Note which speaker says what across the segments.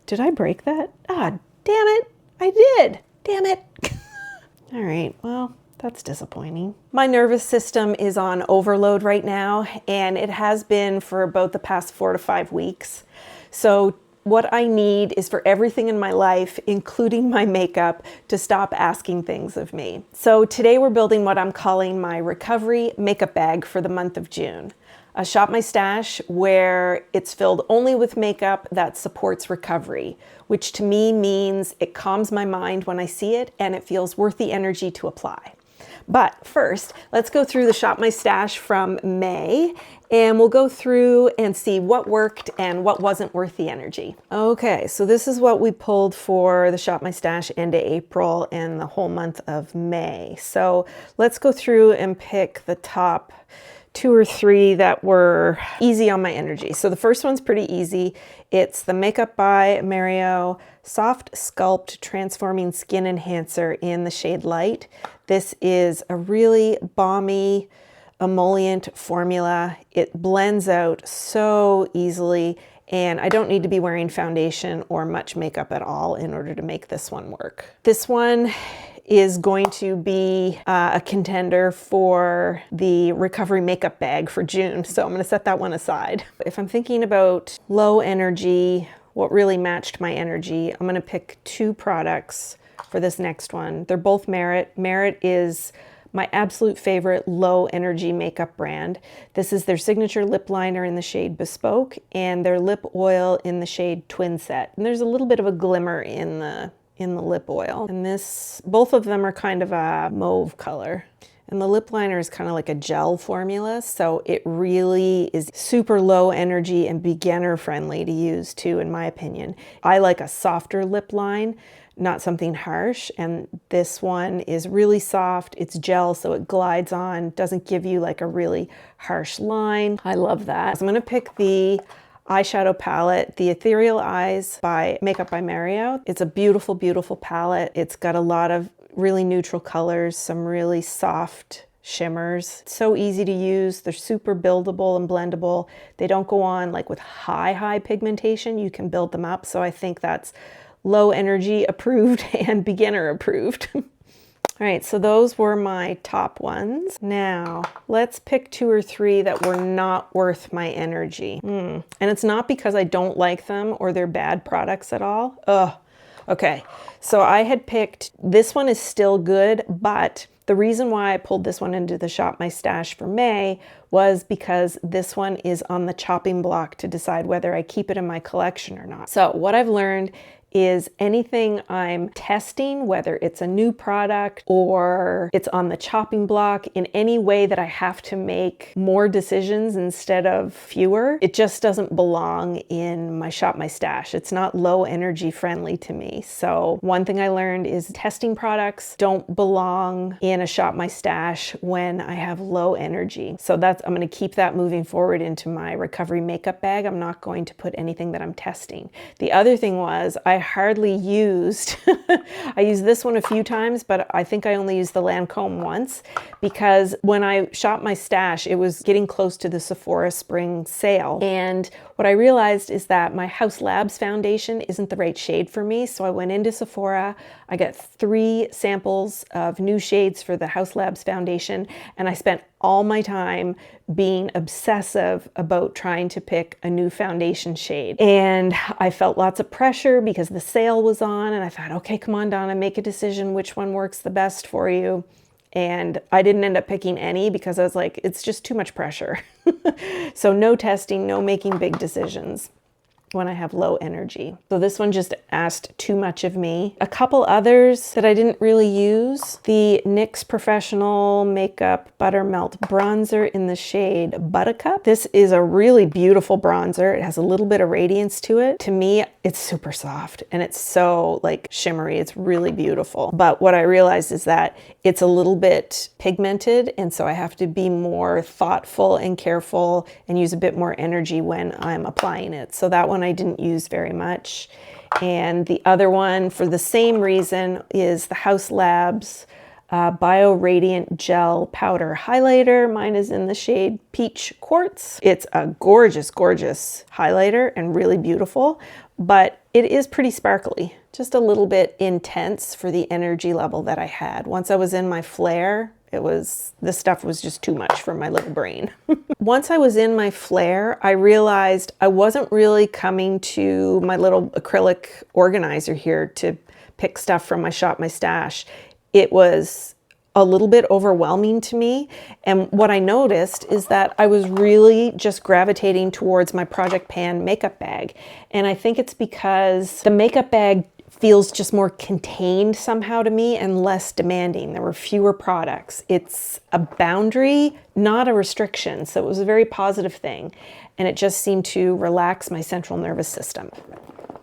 Speaker 1: Did I break that? Ah, damn it. I did. Damn it. All right, well, that's disappointing. My nervous system is on overload right now, and it has been for about the past 4 to 5 weeks. So what I need is for everything in my life, including my makeup, to stop asking things of me. So today we're building what I'm calling my recovery makeup bag for the month of June. A Shop My Stash where it's filled only with makeup that supports recovery, which to me means it calms my mind when I see it and it feels worth the energy to apply. But first, let's go through the Shop My Stash from May, and we'll go through and see what worked and what wasn't worth the energy. Okay, so this is what we pulled for the Shop My Stash into April and the whole month of May. So let's go through and pick the top 2 or 3 that were easy on my energy. So the first one's pretty easy. It's the Makeup by Mario Soft Sculpt Transforming Skin Enhancer in the shade Light. This is a really balmy emollient formula. It blends out so easily, and I don't need to be wearing foundation or much makeup at all in order to make this one work. This one is going to be a contender for the recovery makeup bag for June, so I'm going to set that one aside. If I'm thinking about low energy, what really matched my energy, I'm going to pick 2 products for this next one. They're both Merit. Merit is my absolute favorite low energy makeup brand. This is their signature lip liner in the shade Bespoke and their lip oil in the shade Twin Set. And there's a little bit of a glimmer in the lip oil. And both of them are kind of a mauve color. And the lip liner is kind of like a gel formula, so it really is super low energy and beginner friendly to use too, in my opinion. I like a softer lip line, not something harsh, and this one is really soft. It's gel, so it glides on, doesn't give you like a really harsh line. I love that. So I'm gonna pick the eyeshadow palette, the Ethereal Eyes by Makeup by Mario. It's a beautiful, beautiful palette. It's got a lot of really neutral colors, some really soft shimmers. It's so easy to use. They're super buildable and blendable. They don't go on like with high pigmentation. You can build them up. So I think that's low energy approved and beginner approved. All right, so those were my top ones. Now, let's pick 2 or 3 that were not worth my energy. And it's not because I don't like them or they're bad products at all. Ugh. Okay, so I had picked, this one is still good, but the reason why I pulled this one into the Shop My Stash for May was because this one is on the chopping block to decide whether I keep it in my collection or not. So what I've learned is anything I'm testing, whether it's a new product or it's on the chopping block, in any way that I have to make more decisions instead of fewer, it just doesn't belong in my Shop My Stash. It's not low energy friendly to me. So one thing I learned is testing products don't belong in a Shop My Stash when I have low energy. So I'm going to keep that moving forward into my recovery makeup bag. I'm not going to put anything that I'm testing. The other thing was I hardly used, I used this one a few times, but I think I only used the Lancome once, because when I shopped my stash, it was getting close to the Sephora spring sale. And what I realized is that my House Labs foundation isn't the right shade for me. So I went into Sephora, I got 3 samples of new shades for the House Labs foundation, and I spent all my time being obsessive about trying to pick a new foundation shade. And I felt lots of pressure because the sale was on, and I thought, okay, come on, Donna, make a decision which one works the best for you. And I didn't end up picking any because I was like, it's just too much pressure. So no testing, no making big decisions when I have low energy. So this one just asked too much of me. A couple others that I didn't really use. The NYX Professional Makeup Buttermelt Bronzer in the shade Buttercup. This is a really beautiful bronzer. It has a little bit of radiance to it. To me, it's super soft and it's so like shimmery. It's really beautiful. But what I realized is that it's a little bit pigmented, and so I have to be more thoughtful and careful and use a bit more energy when I'm applying it. So that one I didn't use very much. And the other one, for the same reason, is the House Labs Bio Radiant Gel Powder Highlighter. Mine is in the shade Peach Quartz. It's a gorgeous, gorgeous highlighter and really beautiful, but it is pretty sparkly, just a little bit intense for the energy level that I had. Once I was in my flare, this stuff was just too much for my little brain. Once I was in my flare, I realized I wasn't really coming to my little acrylic organizer here to pick stuff from my shop, my stash. It was a little bit overwhelming to me. And what I noticed is that I was really just gravitating towards my Project Pan makeup bag. And I think it's because the makeup bag feels just more contained somehow to me and less demanding. There were fewer products. It's a boundary, not a restriction. So it was a very positive thing. And it just seemed to relax my central nervous system.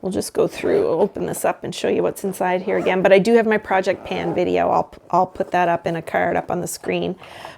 Speaker 1: We'll just go through, open this up and show you what's inside here again. But I do have my Project Pan video. I'll put that up in a card up on the screen.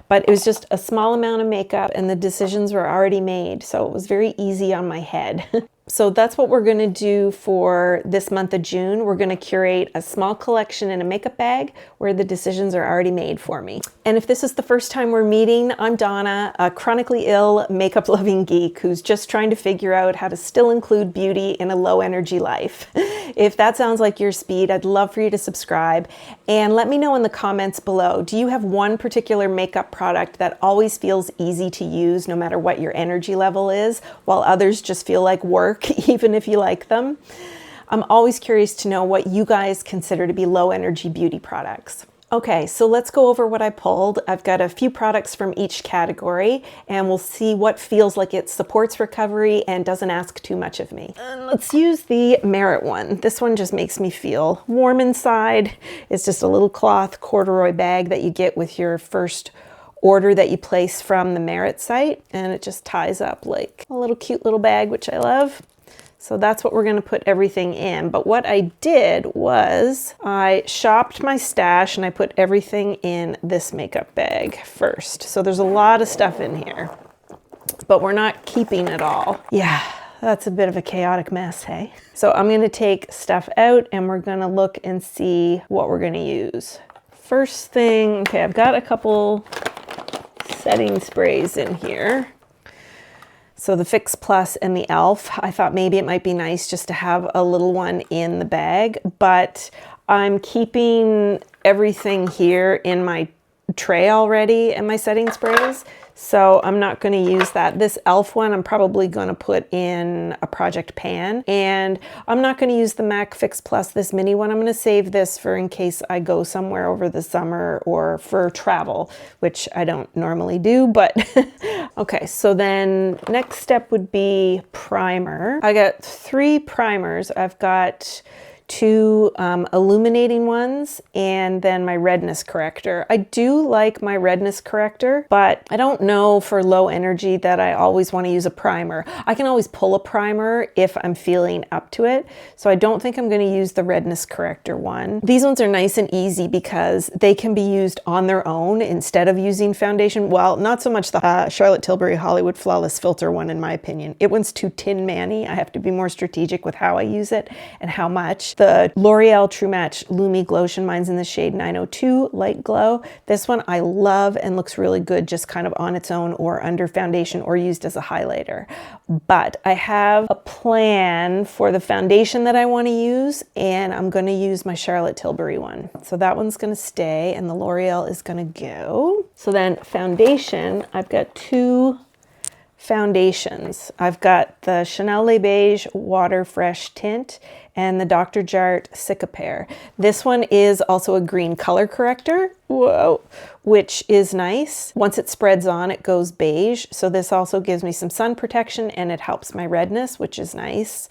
Speaker 1: But it was just a small amount of makeup and the decisions were already made. So it was very easy on my head. So that's what we're going to do for this month of June. We're going to curate a small collection in a makeup bag where the decisions are already made for me. And if this is the first time we're meeting, I'm Donna, a chronically ill makeup loving geek who's just trying to figure out how to still include beauty in a low energy life. If that sounds like your speed, I'd love for you to subscribe and let me know in the comments below. Do you have one particular makeup product that always feels easy to use no matter what your energy level is, while others just feel like work even if you like them? I'm always curious to know what you guys consider to be low energy beauty products. Okay, so let's go over what I pulled. I've got a few products from each category and we'll see what feels like it supports recovery and doesn't ask too much of me. Let's use the Merit one. This one just makes me feel warm inside. It's just a little cloth corduroy bag that you get with your first order that you place from the Merit site, and it just ties up like a little cute little bag, which I love. So that's what we're going to put everything in. But what I did was I shopped my stash and I put everything in this makeup bag first. So there's a lot of stuff in here, but we're not keeping it all. Yeah, that's a bit of a chaotic mess, hey? So I'm going to take stuff out and we're going to look and see what we're going to use. First thing, okay, I've got a couple setting sprays in here. So the Fix Plus and the e.l.f. I thought maybe it might be nice just to have a little one in the bag, but I'm keeping everything here in my tray already and my setting sprays. So I'm not going to use that. This e.l.f. one I'm probably going to put in a Project Pan, and I'm not going to use the MAC Fix Plus, this mini one. I'm going to save this for in case I go somewhere over the summer or for travel, which I don't normally do, but okay. So then next step would be primer. I got 3 primers. I've got 2 illuminating ones and then my redness corrector. I do like my redness corrector, but I don't know for low energy that I always want to use a primer. I can always pull a primer if I'm feeling up to it. So I don't think I'm going to use the redness corrector one. These ones are nice and easy because they can be used on their own instead of using foundation. Well, not so much the Charlotte Tilbury Hollywood Flawless Filter one in my opinion. It one's too Tin Man-y. I have to be more strategic with how I use it and how much. The L'Oreal True Match Lumi Glotion, mine's in the shade 902 Light Glow. This one I love and looks really good just kind of on its own or under foundation or used as a highlighter. But I have a plan for the foundation that I want to use, and I'm going to use my Charlotte Tilbury one. So that one's going to stay and the L'Oreal is going to go. So then foundation, I've got 2 foundations. I've got the Chanel Le Beige Water Fresh Tint and the Dr. Jart Cicapair. This one is also a green color corrector, whoa, which is nice. Once it spreads on, it goes beige. So this also gives me some sun protection and it helps my redness, which is nice.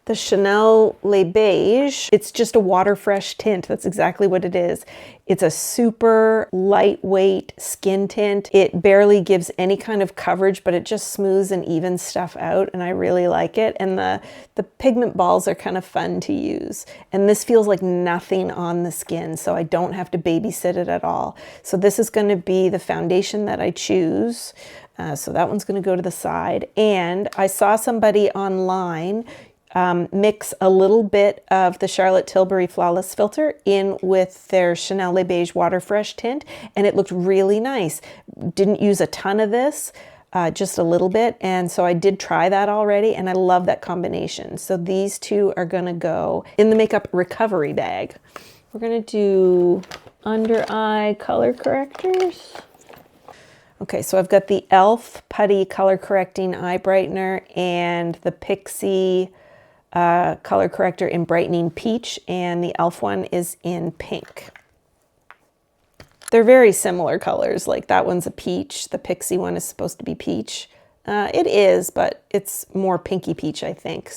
Speaker 1: The Chanel Le Beige, it's just a water fresh tint. That's exactly what it is. It's a super lightweight skin tint. It barely gives any kind of coverage, but it just smooths and evens stuff out, and I really like it. And the pigment balls are kind of fun to use. And this feels like nothing on the skin, so I don't have to babysit it at all. So this is going to be the foundation that I choose. So that one's going to go to the side. And I saw somebody online mix a little bit of the Charlotte Tilbury Flawless Filter in with their Chanel Le Beige Water Fresh Tint, and it looked really nice. Didn't use a ton of this, just a little bit. And so I did try that already, and I love that combination. So these two are gonna go in the makeup recovery bag. We're gonna do under eye color correctors. Okay, so I've got the e.l.f. Putty Color Correcting Eye Brightener and the Pixie color corrector in Brightening Peach, and the e.l.f. one is in pink. They're very similar colors. Like that one's a peach. The Pixie one is supposed to be peach. It is, but it's more pinky peach, I think.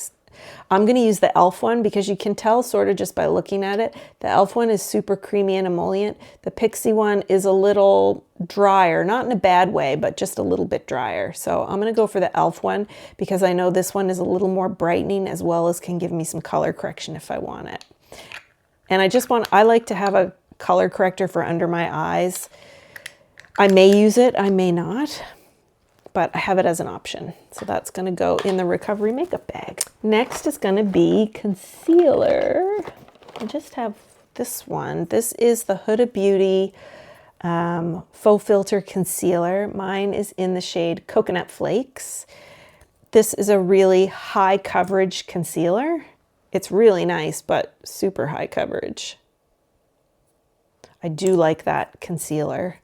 Speaker 1: I'm going to use the e.l.f. one because you can tell sort of just by looking at it. The e.l.f. one is super creamy and emollient. The Pixie one is a little drier, not in a bad way, but just a little bit drier. So I'm going to go for the e.l.f. one because I know this one is a little more brightening as well as can give me some color correction if I want it. And I like to have a color corrector for under my eyes. I may use it, I may not, but I have it as an option. So that's gonna go in the recovery makeup bag. Next is gonna be concealer. I just have this one. This is the Huda Beauty Faux Filter Concealer. Mine is in the shade Coconut Flakes. This is a really high coverage concealer. It's really nice, but super high coverage. I do like that concealer,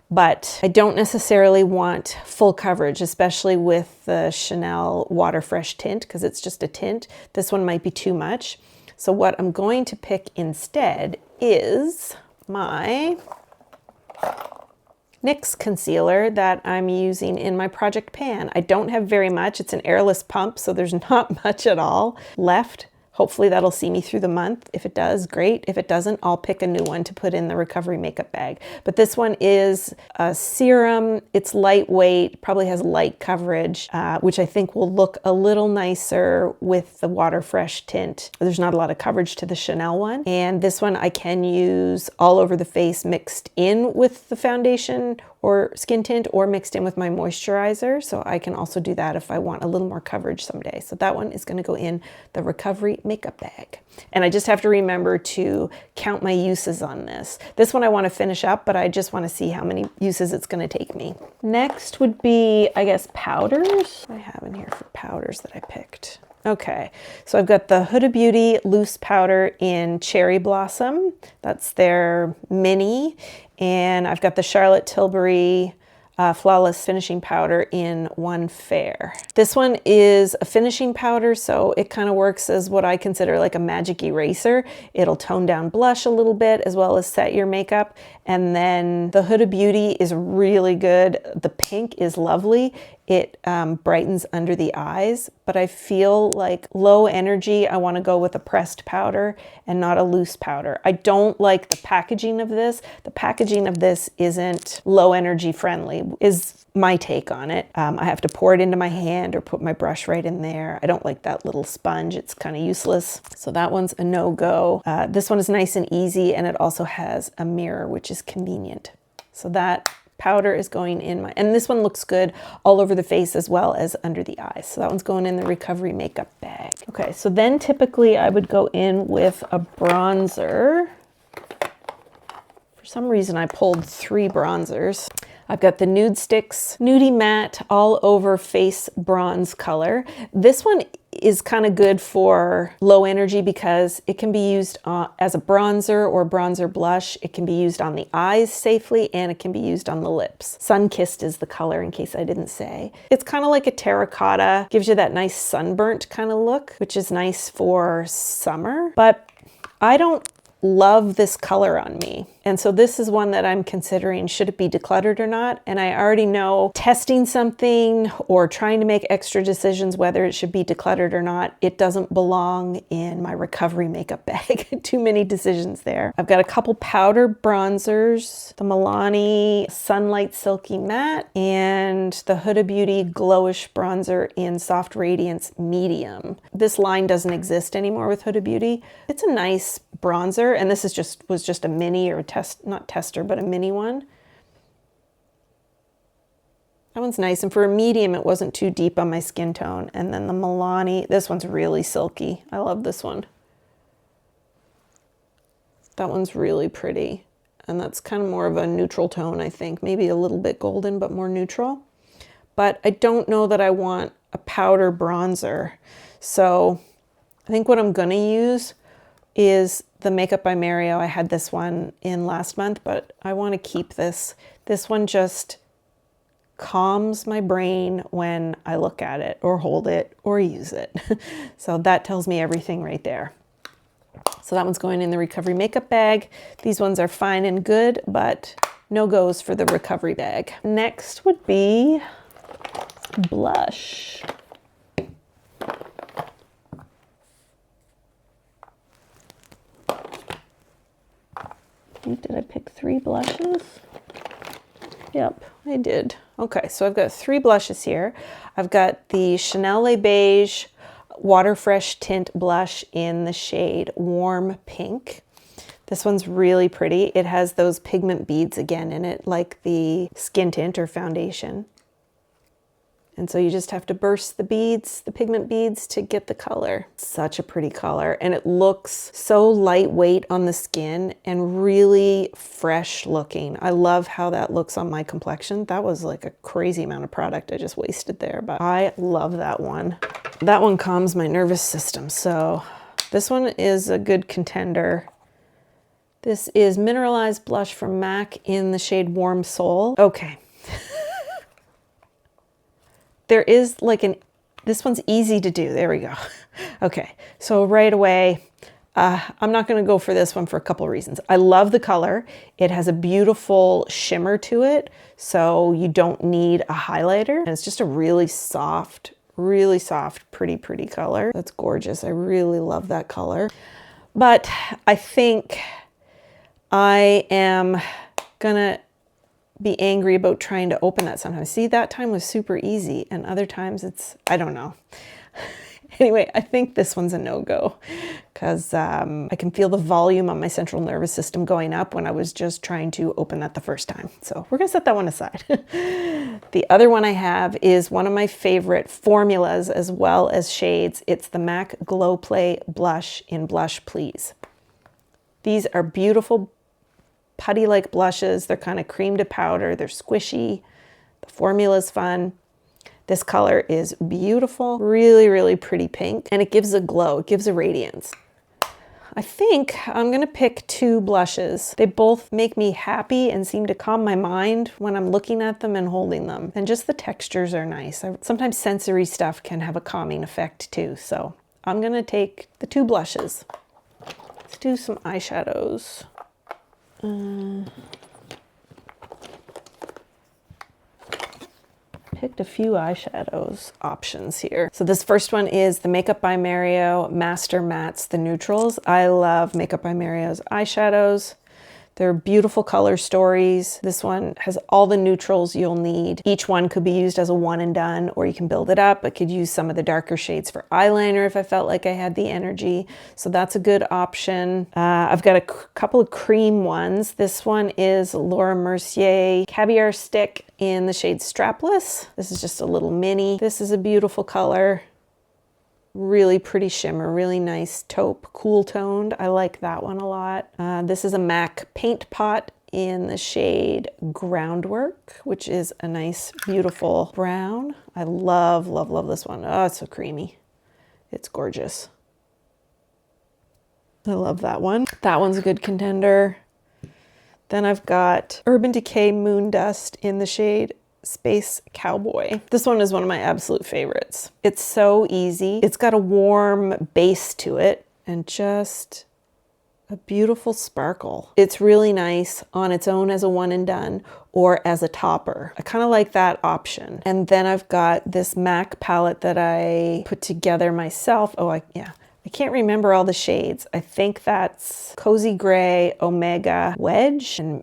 Speaker 1: but I don't necessarily want full coverage, especially with the Chanel Water Fresh tint, because it's just a tint. This one might be too much. So what I'm going to pick instead is my NYX concealer that I'm using in my Project Pan. I don't have very much. It's an airless pump, so there's not much at all left. Hopefully that'll see me through the month. If it does, great. If it doesn't, I'll pick a new one to put in the recovery makeup bag. But this one is a serum. It's lightweight, probably has light coverage, which I think will look a little nicer with the Water Fresh tint. There's not a lot of coverage to the Chanel one. And this one I can use all over the face mixed in with the foundation or skin tint or mixed in with my moisturizer. So I can also do that if I want a little more coverage someday. So that one is gonna go in the recovery makeup bag. And I just have to remember to count my uses on this. This one I wanna finish up, but I just wanna see how many uses it's gonna take me. Next would be, I guess, powders. What do I have in here for powders that I picked? Okay, so I've got the Huda Beauty loose powder in Cherry Blossom. That's their mini. And I've got the Charlotte Tilbury Flawless Finishing Powder in One Fair. This one is a finishing powder, so it kind of works as what I consider like a magic eraser. It'll tone down blush a little bit as well as set your makeup. And then the Huda Beauty is really good. The pink is lovely. It brightens under the eyes, but I feel like low energy, I want to go with a pressed powder and not a loose powder. I don't like the packaging of this. The packaging of this isn't low energy friendly, is my take on it. I have to pour it into my hand or put my brush right in there. I don't like that little sponge. It's kind of useless. So that one's a no-go. This one is nice and easy, and it also has a mirror, which is convenient. So that powder is going in my, and this one looks good all over the face as well as under the eyes. So that one's going in the recovery makeup bag. Okay, so then typically I would go in with a bronzer. For some reason I pulled 3 bronzers. I've got the Nude Sticks Nudie Matte All Over Face Bronze color. This one is kind of good for low energy because it can be used as a bronzer or bronzer blush. It can be used on the eyes safely, and it can be used on the lips. Sun-Kissed is the color, in case I didn't say. It's kind of like a terracotta, gives you that nice sunburnt kind of look, which is nice for summer, but I don't love this color on me. And so this is one that I'm considering, should it be decluttered or not? And I already know testing something or trying to make extra decisions whether it should be decluttered or not, it doesn't belong in my recovery makeup bag. Too many decisions there. I've got a couple powder bronzers, the Milani Sunlight Silky Matte and the Huda Beauty Glowish Bronzer in Soft Radiance Medium. This line doesn't exist anymore with Huda Beauty. It's a nice bronzer, and this is was just a mini or not tester, but a mini one. That one's nice, and for a medium, it wasn't too deep on my skin tone. And then the Milani, this one's really silky. I love this one. That one's really pretty, and that's kind of more of a neutral tone, I think. Maybe a little bit golden, but more neutral. but I don't know that I want a powder bronzer. So I think what I'm gonna use is the Makeup by Mario. I had this one in last month, but I wanna keep this. This one just calms my brain when I look at it or hold it or use it. So that tells me everything right there. So that one's going in the recovery makeup bag. These ones are fine and good, but no goes for the recovery bag. Next would be blush. Did I pick 3 blushes? Yep, I did. Okay, so I've got 3 blushes here. I've got the Chanel Le Beige Water Fresh Tint Blush in the shade Warm Pink. This one's really pretty. It has those pigment beads again in it, like the skin tint or foundation. And so you just have to burst the beads, the pigment beads, to get the color. Such a pretty color. And it looks so lightweight on the skin and really fresh looking. I love how that looks on my complexion. That was like a crazy amount of product I just wasted there, but I love that one. That one calms my nervous system. So this one is a good contender. This is Mineralized Blush from MAC in the shade Warm Soul. Okay. There is like this one's easy to do. There we go. Okay, so right away, I'm not gonna go for this one for a couple of reasons. I love the color. It has a beautiful shimmer to it, so you don't need a highlighter. And it's just a really soft, pretty color. That's gorgeous. I really love that color. But I think I am gonna be angry about trying to open that sometimes. See, that time was super easy, and other times it's, I don't know. Anyway, I think this one's a no-go because I can feel the volume on my central nervous system going up when I was just trying to open that the first time. So we're gonna set that one aside. The other one I have is one of my favorite formulas as well as shades. It's the MAC Glow Play Blush in Blush Please. These are beautiful putty-like blushes. They're kind of cream to powder. They're squishy. The formula's fun. This color is beautiful, really pretty pink, and it gives a glow. It gives a radiance. I think I'm gonna pick 2 blushes. They both make me happy and seem to calm my mind when I'm looking at them and holding them. And just the textures are nice. Sometimes sensory stuff can have a calming effect too. So I'm gonna take the 2 blushes. Let's do some eyeshadows. Picked a few eyeshadows options here. So this first one is the Makeup by Mario Master Mattes, the neutrals. I love Makeup by Mario's eyeshadows. They're beautiful color stories. This one has all the neutrals you'll need. Each one could be used as a one and done, or you can build it up. I could use some of the darker shades for eyeliner if I felt like I had the energy. So that's a good option. I've got a couple of cream ones. This one is Laura Mercier Caviar Stick in the shade Strapless. This is just a little mini. This is a beautiful color. Really pretty shimmer, really nice taupe, cool toned. I like that one a lot. This is a MAC Paint Pot in the shade Groundwork, which is a nice, beautiful brown. I love this one. Oh, it's so creamy. It's gorgeous. I love that one. That one's a good contender. Then I've got Urban Decay Moon Dust in the shade Space Cowboy. This one is one of my absolute favorites. It's so easy. It's got a warm base to it and just a beautiful sparkle. It's really nice on its own as a one and done or as a topper. I kind of like that option. And then I've got this MAC palette that I put together myself. I can't remember all the shades. I think that's Cozy Gray, Omega, Wedge, and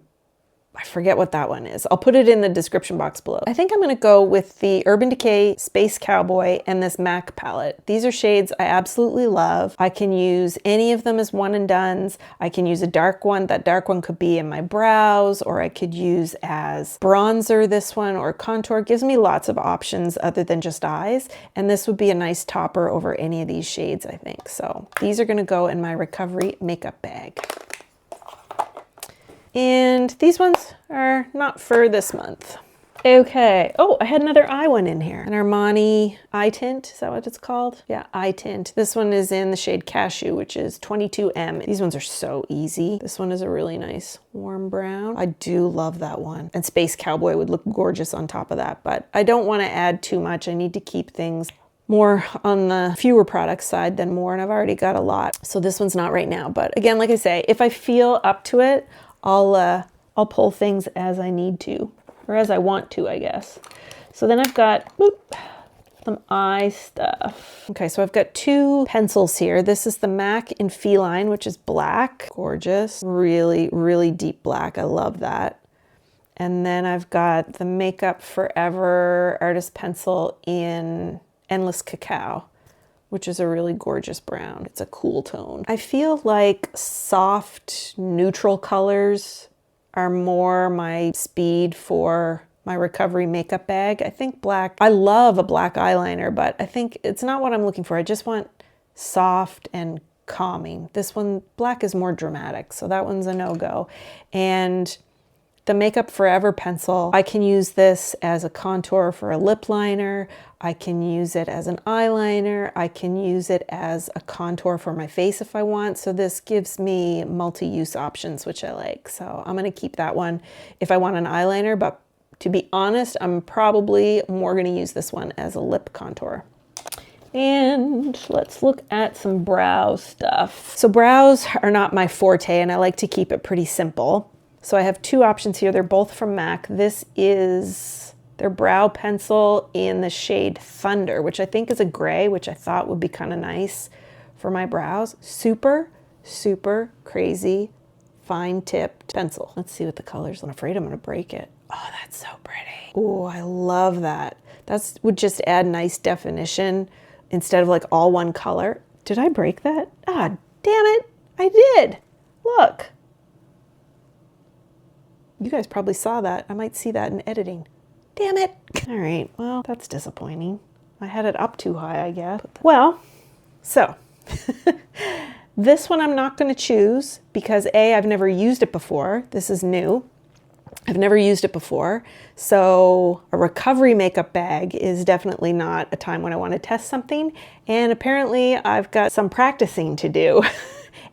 Speaker 1: I forget what that one is. I'll put it in the description box below. I think I'm gonna go with the Urban Decay Space Cowboy and this MAC palette. These are shades I absolutely love. I can use any of them as one and dones. I can use a dark one. That dark one could be in my brows, or I could use as bronzer this one, or contour. It gives me lots of options other than just eyes. And this would be a nice topper over any of these shades, I think. So these are gonna go in my recovery makeup bag. And these ones are not for this month. Okay. Oh, I had another eye one in here. An Armani eye tint. Is that what it's called? Yeah, eye tint. This one is in the shade Cashew, which is 22M. These ones are so easy. This one is a really nice warm brown. I do love that one. And Space Cowboy would look gorgeous on top of that, but I don't want to add too much. I need to keep things more on the fewer products side than more, and I've already got a lot. So this one's not right now, but again, like I say, if I feel up to it, I'll pull things as I need to. Or as I want to, I guess. So then I've got some eye stuff. Okay, so I've got two pencils here. This is the MAC in Feline, which is black. Gorgeous. Really, really deep black. I love that. And then I've got the Makeup Forever Artist Pencil in Endless Cacao, which is a really gorgeous brown. It's a cool tone. I feel like soft, neutral colors are more my speed for my recovery makeup bag. I think black, I love a black eyeliner, but I think it's not what I'm looking for. I just want soft and calming. This one, black is more dramatic, so that one's a no-go. And the Makeup Forever pencil, I can use this as a contour for a lip liner. I can use it as an eyeliner. I can use it as a contour for my face if I want. So this gives me multi-use options, which I like. So I'm gonna keep that one if I want an eyeliner, but to be honest, I'm probably more gonna use this one as a lip contour. And let's look at some brow stuff. So brows are not my forte, and I like to keep it pretty simple. So I have two options here. They're both from MAC. This is their brow pencil in the shade Thunder, which I think is a gray, which I thought would be kind of nice for my brows. Super, super crazy, fine tipped pencil. Let's see what the colors. I'm afraid I'm gonna break it. Oh, that's so pretty. Oh, I love that. That would just add nice definition instead of like all one color. Did I break that? Ah, damn it. I did. Look. You guys probably saw that. I might see that in editing. Damn it. All right, well, that's disappointing. I had it up too high, I guess. Well, so this one I'm not gonna choose because A, I've never used it before. This is new. I've never used it before. So a recovery makeup bag is definitely not a time when I wanna test something. And apparently I've got some practicing to do.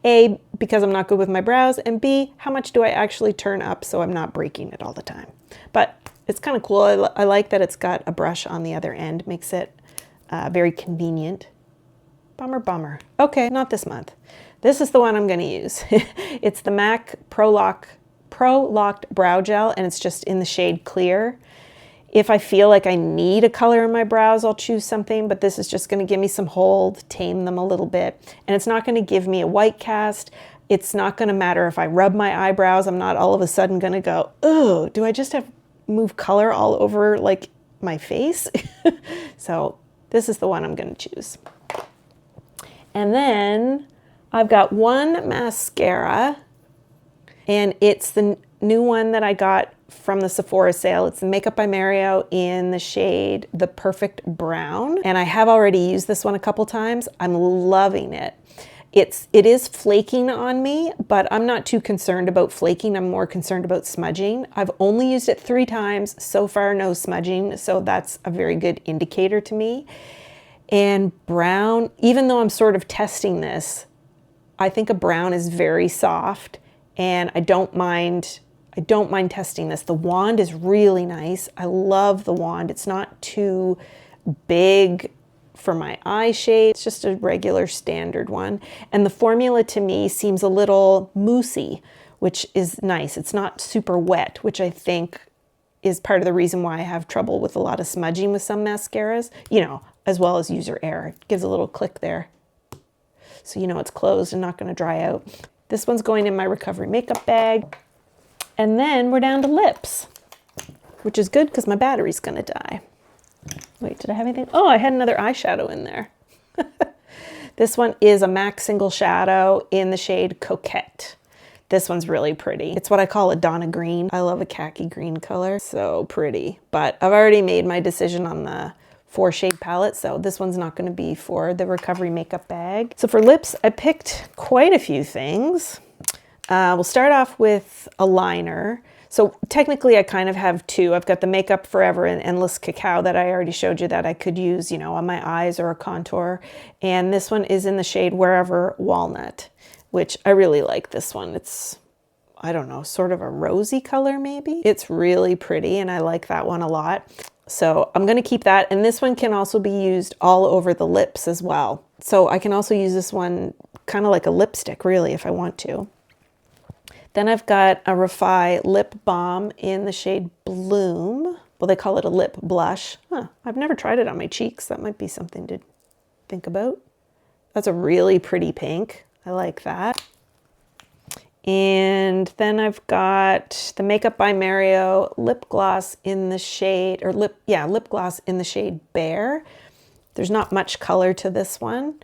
Speaker 1: A, because I'm not good with my brows, and B, how much do I actually turn up so I'm not breaking it all the time. But it's kind of cool. I like that it's got a brush on the other end. Makes it very convenient. Bummer, bummer. Okay, not this month. This is the one I'm going to use. It's the MAC Pro Locked Brow Gel, and it's just in the shade Clear. If I feel like I need a color in my brows, I'll choose something, but this is just gonna give me some hold, tame them a little bit. And it's not gonna give me a white cast. It's not gonna matter if I rub my eyebrows. I'm not all of a sudden gonna go, oh, do I just have move color all over like my face? So this is the one I'm gonna choose. And then I've got one mascara, and it's the new one that I got from the Sephora sale. It's the Makeup by Mario in the shade The Perfect Brown. And I have already used this one a couple times. I'm loving it. It is flaking on me, but I'm not too concerned about flaking. I'm more concerned about smudging. I've only used it 3 times. So far, no smudging. So that's a very good indicator to me. And brown, even though I'm sort of testing this, I think a brown is very soft, and I don't mind testing this. The wand is really nice. I love the wand. It's not too big for my eye shade. It's just a regular standard one. And the formula to me seems a little moussey, which is nice. It's not super wet, which I think is part of the reason why I have trouble with a lot of smudging with some mascaras, you know, as well as user error. It gives a little click there, so you know it's closed and not going to dry out. This one's going in my recovery makeup bag. And then we're down to lips, which is good because my battery's gonna die. Wait, did I have anything? Oh, I had another eyeshadow in there. This one is a MAC Single Shadow in the shade Coquette. This one's really pretty. It's what I call a Donna green. I love a khaki green color, so pretty. But I've already made my decision on the 4-shade palette, so this one's not gonna be for the recovery makeup bag. So for lips, I picked quite a few things. We'll start off with a liner. So technically I kind of have two. I've got the Makeup Forever and Endless Cacao that I already showed you that I could use, you know, on my eyes or a contour. And this one is in the shade Wherever Walnut, which I really like this one. It's, I don't know, sort of a rosy color maybe. It's really pretty and I like that one a lot. So I'm gonna keep that. And this one can also be used all over the lips as well. So I can also use this one kind of like a lipstick really if I want to. Then I've got a Refi Lip Balm in the shade Bloom. Well, they call it a lip blush. Huh, I've never tried it on my cheeks. That might be something to think about. That's a really pretty pink. I like that. And then I've got the Makeup by Mario lip gloss in the shade, or lip gloss in the shade Bear. There's not much color to this one.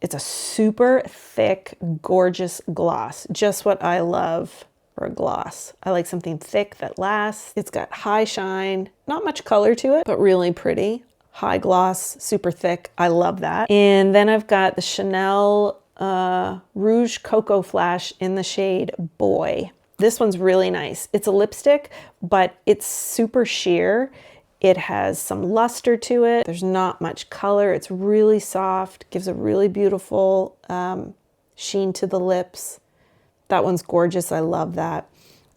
Speaker 1: It's a super thick, gorgeous gloss. Just what I love for a gloss. I like something thick that lasts. It's got high shine, not much color to it, but really pretty. High gloss, super thick. I love that. And then I've got the Chanel Rouge Cocoa Flash in the shade Boy. This one's really nice. It's a lipstick, but it's super sheer. It has some luster to it. There's not much color. It's really soft, gives a really beautiful sheen to the lips. That one's gorgeous. I love that.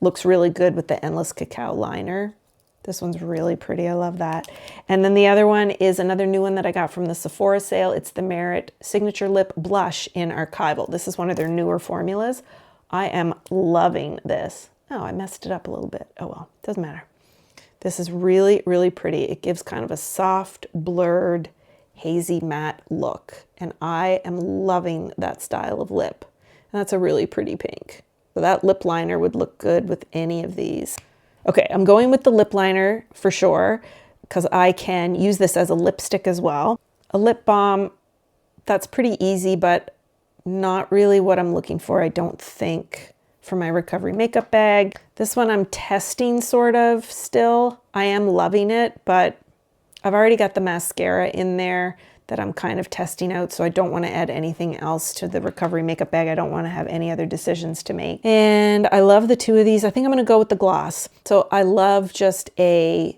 Speaker 1: Looks really good with the Endless Cacao liner. This one's really pretty. I love that. And then the other one is another new one that I got from the Sephora sale. It's the Merit Signature Lip Blush in Archival. This is one of their newer formulas. I am loving this. Oh, I messed it up a little bit. Oh well, doesn't matter. This is really, really pretty. It gives kind of a soft, blurred, hazy matte look. And I am loving that style of lip. And that's a really pretty pink. So that lip liner would look good with any of these. Okay, I'm going with the lip liner for sure, because I can use this as a lipstick as well. A lip balm, that's pretty easy, but not really what I'm looking for, I don't think, for my recovery makeup bag. This one I'm testing sort of still. I am loving it, but I've already got the mascara in there that I'm kind of testing out, so I don't want to add anything else to the recovery makeup bag. I don't want to have any other decisions to make. And I love the two of these. I think I'm going to go with the gloss. So I love just a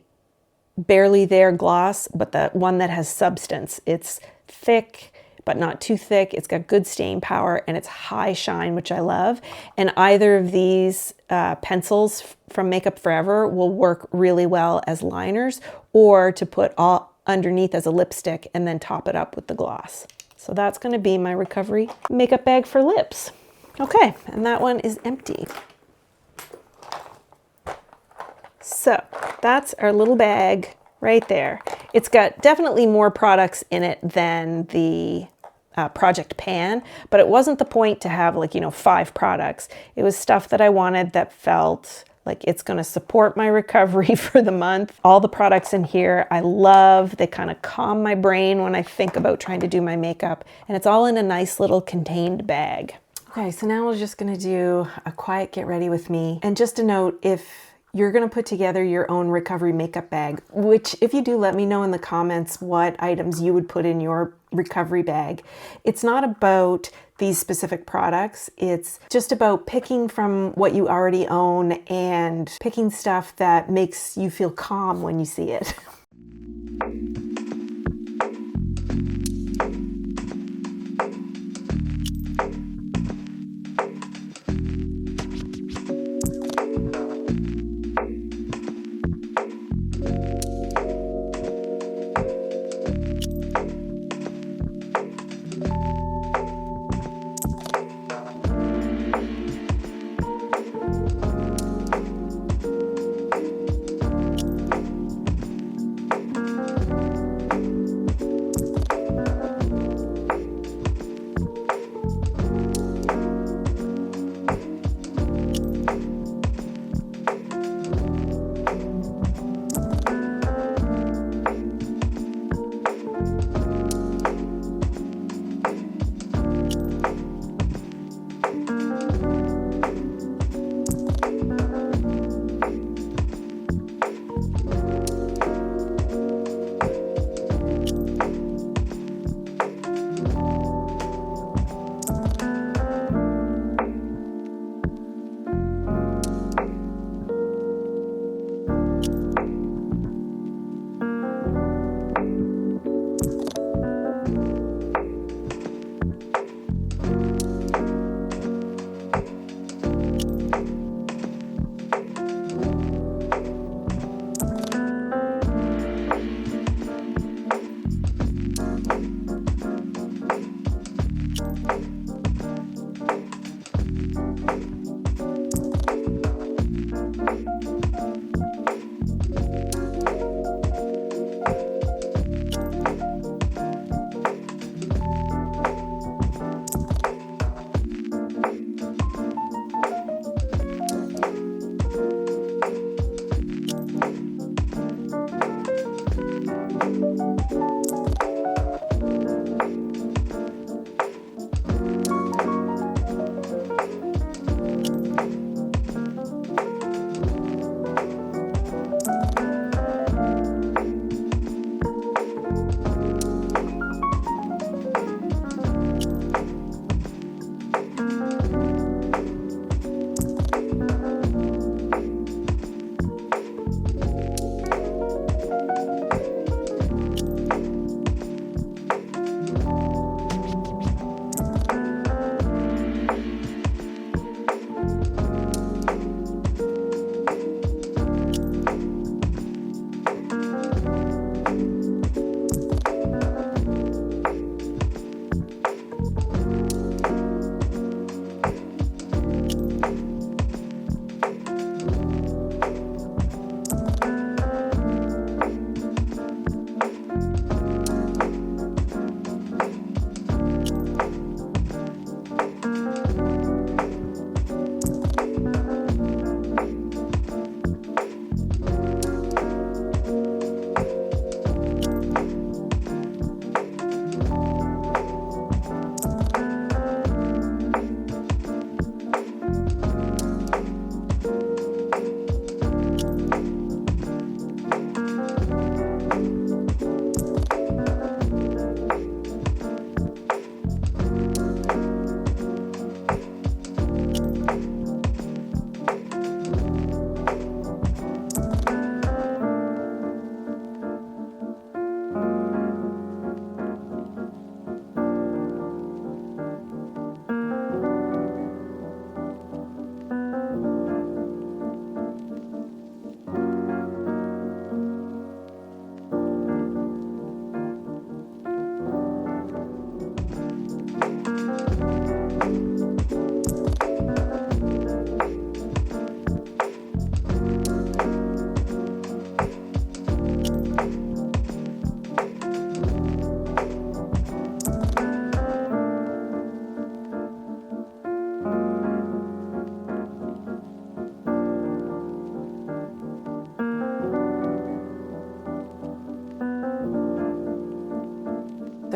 Speaker 1: barely there gloss, but the one that has substance. It's thick, but not too thick. It's got good staying power and it's high shine, which I love. And either of these pencils from Makeup Forever will work really well as liners or to put all underneath as a lipstick and then top it up with the gloss. So that's going to be my recovery makeup bag for lips. Okay, and that one is empty. So that's our little bag right there. It's got definitely more products in it than the Project Pan, but it wasn't the point to have 5 products. It was stuff that I wanted that felt like it's going to support my recovery for the month. All the products in here I love. They kind of calm my brain when I think about trying to do my makeup, and it's all in a nice little contained bag. Okay, so now we're just going to do a quiet get ready with me. And just a note, if you're going to put together your own recovery makeup bag, which if you do, let me know in the comments what items you would put in your recovery bag. It's not about these specific products. It's just about picking from what you already own and picking stuff that makes you feel calm when you see it.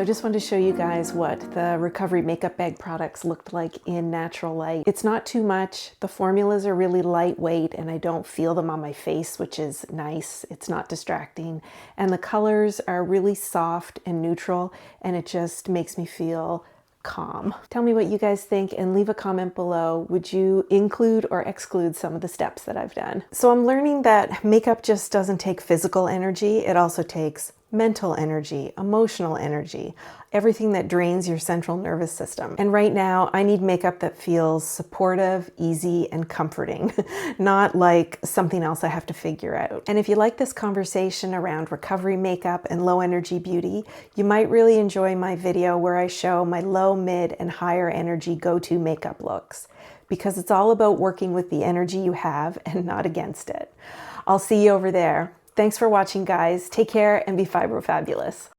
Speaker 1: I just wanted to show you guys what the recovery makeup bag products looked like in natural light. It's not too much. The formulas are really lightweight and I don't feel them on my face, which is nice. It's not distracting. And the colors are really soft and neutral, and it just makes me feel calm. Tell me what you guys think and leave a comment below. Would you include or exclude some of the steps that I've done? So I'm learning that makeup just doesn't take physical energy. It also takes mental energy, emotional energy, everything that drains your central nervous system. And right now, I need makeup that feels supportive, easy, and comforting, not like something else I have to figure out. And if you like this conversation around recovery makeup and low energy beauty, you might really enjoy my video where I show my low, mid, and higher energy go-to makeup looks, because it's all about working with the energy you have and not against it. I'll see you over there. Thanks for watching, guys. Take care and be fibro fabulous.